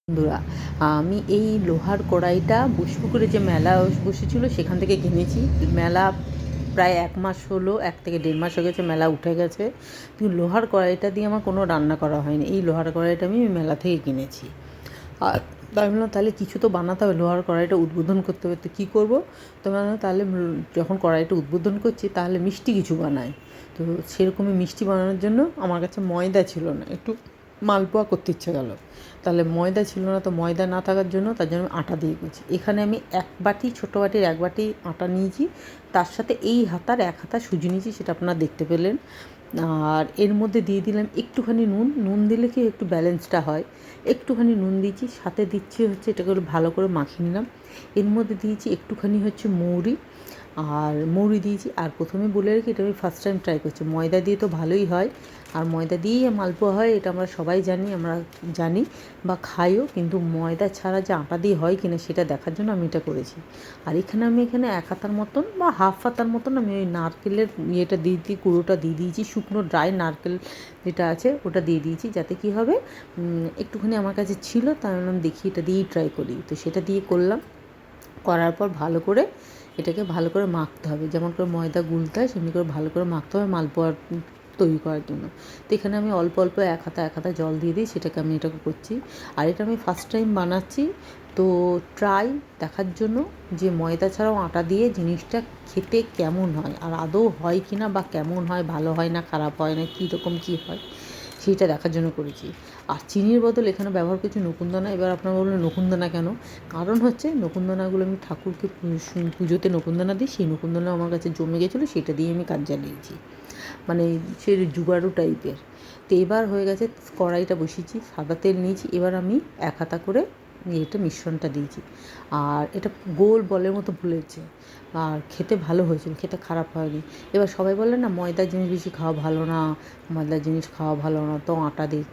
বন্ধুরা, আমি এই লোহার কড়াইটা বোসপুকুরে যে মেলা বসেছিল সেখান থেকে কিনেছি। মেলা প্রায় 1 মাস হলো, 1 থেকে 1.5 মাস হয়ে গেছে, মেলা উঠে গেছে, কিন্তু লোহার কড়াইটা দিয়ে আমার কোনো রান্না করা হয়নি। এই লোহার কড়াইটা আমি মেলা থেকে কিনেছি। আর তাই বললাম তাহলে কিছু তো বানাতে হবে, লোহার কড়াইটা উদ্বোধন করতে হবে, তো কী করবো? তো ভাবলাম তাহলে যখন কড়াইটা উদ্বোধন করছি তাহলে মিষ্টি কিছু বানাই। তো সেরকমই মিষ্টি বানানোর জন্য আমার কাছে ময়দা ছিল না, একটু মালপোয়া করতে ইচ্ছে গেল। তাহলে ময়দা ছিল না, তো ময়দা না থাকার জন্য তার জন্য আটা দিয়ে করছি। এখানে আমি 1 বাটি, ছোটো বাটির 1 বাটি আটা নিয়েছি, তার সাথে এই হাতার 1 হাতা সুজি নিয়েছি, সেটা আপনারা দেখতে পেলেন। আর এর মধ্যে দিয়ে দিলাম একটুখানি নুন দিলে কি একটু ব্যালেন্সটা হয়। একটুখানি নুন দিয়েছি, সাথে দিচ্ছি হচ্ছে এটাকে ভালো করে মাখিয়ে নিলাম। এর মধ্যে দিয়েছি একটুখানি হচ্ছে মৌরি দিয়েছি। আর প্রথমে বলে রাখি, এটা আমি ফার্স্ট টাইম ট্রাই করছি। ময়দা দিয়ে তো ভালোই হয়, আর ময়দা দিয়েই মালপোয়া হয়, এটা আমরা সবাই জানি বা খাইও, কিন্তু ময়দা ছাড়া যে আটা দিয়ে হয় কিনা সেটা দেখার জন্য আমি এটা করেছি। আর আমি এখানে 1 হাতার মতন বা হাফ হাতার মতন আমি ওই নারকেলের কুড়োটা দিয়ে দিয়েছি, শুকনো ড্রাই নারকেল যেটা আছে ওটা দিয়ে দিয়েছি, যাতে কী হবে, একটুখানি আমার কাছে ছিল, তাই আমি দেখি এটা দিয়েই ট্রাই করি। তো সেটা দিয়ে করার পর এটাকে ভালো করে মাখতে হবে, যেমন করে ময়দা গুলতে হয় সেমনি করে ভালো করে মাখতে হবে মালপোয়া তৈরি করার জন্য। তো এখানে আমি অল্প অল্প 1 হাতা জল দিয়ে দিই, সেটাকে আমি করছি। আর এটা আমি ফার্স্ট টাইম বানাচ্ছি, তো ট্রাই দেখার জন্য যে ময়দা ছাড়াও আটা দিয়ে জিনিসটা খেতে কেমন হয়, আর আদৌ হয় কি না, বা কেমন হয়, ভালো হয় না খারাপ হয় না, কীরকম কী হয় সেইটা দেখার জন্য করেছি। আর চিনির বদল এখানে ব্যবহার করছি নকুনদানা। এবার আপনারা বলবেন নকুনদানা কেন? কারণ হচ্ছে নকুনদানাগুলো আমি ঠাকুরকে পুজোতে নকুনদানা দিই, সেই নকুনদানা আমার কাছে জমে গেছিলো, সেটা দিয়ে আমি কাজ চালিয়েছি, মানে সে জুগাড়ু টাইপের। তো এবার হয়ে গেছে, কড়াইটা বসিয়েছি, সাদা তেল নিয়েছি, এবার আমি 1 হাতা করে মিশ্রণটা দিয়েছি। আর এটা গোল বলের মতো ফুলেছে, আর খেতে ভালো হয়েছিল, খেতে খারাপ হয়নি। এবার সবাই বলে না ময়দার জিনিস বেশি খাওয়া ভালো না, ময়দার জিনিস খাওয়া ভালো না, তো আটা দিয়ে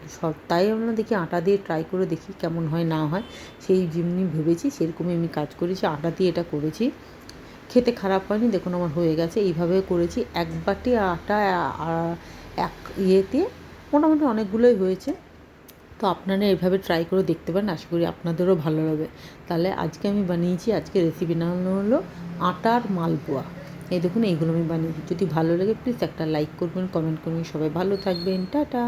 তাই আমরা দেখি আটা দিয়ে ট্রাই করে দেখি কেমন হয় না হয়। সেই যেমনি ভেবেছি সেরকমই আমি কাজ করেছি, আটা দিয়ে এটা করেছি, খেতে খারাপ হয়নি। দেখুন আমার হয়ে গেছে, এইভাবে করেছি। 1 বাটি আটা এক ইয়েতে মোটামুটি অনেকগুলোই হয়েছে। তো আপনারা এভাবে ট্রাই করে দেখতে পারেন, আশা করি আপনাদেরও ভালো লাগবে। তাহলে আজকে আমি বানিয়েছি, আজকে রেসিপি নাম হলো আটার মালপোয়া। এই দেখুন এইগুলো আমি বানিয়েছি। যদি ভালো লাগে প্লিজ একটা লাইক করবেন, কমেন্ট করবেন। সবাই ভালো থাকবেন, টাটা।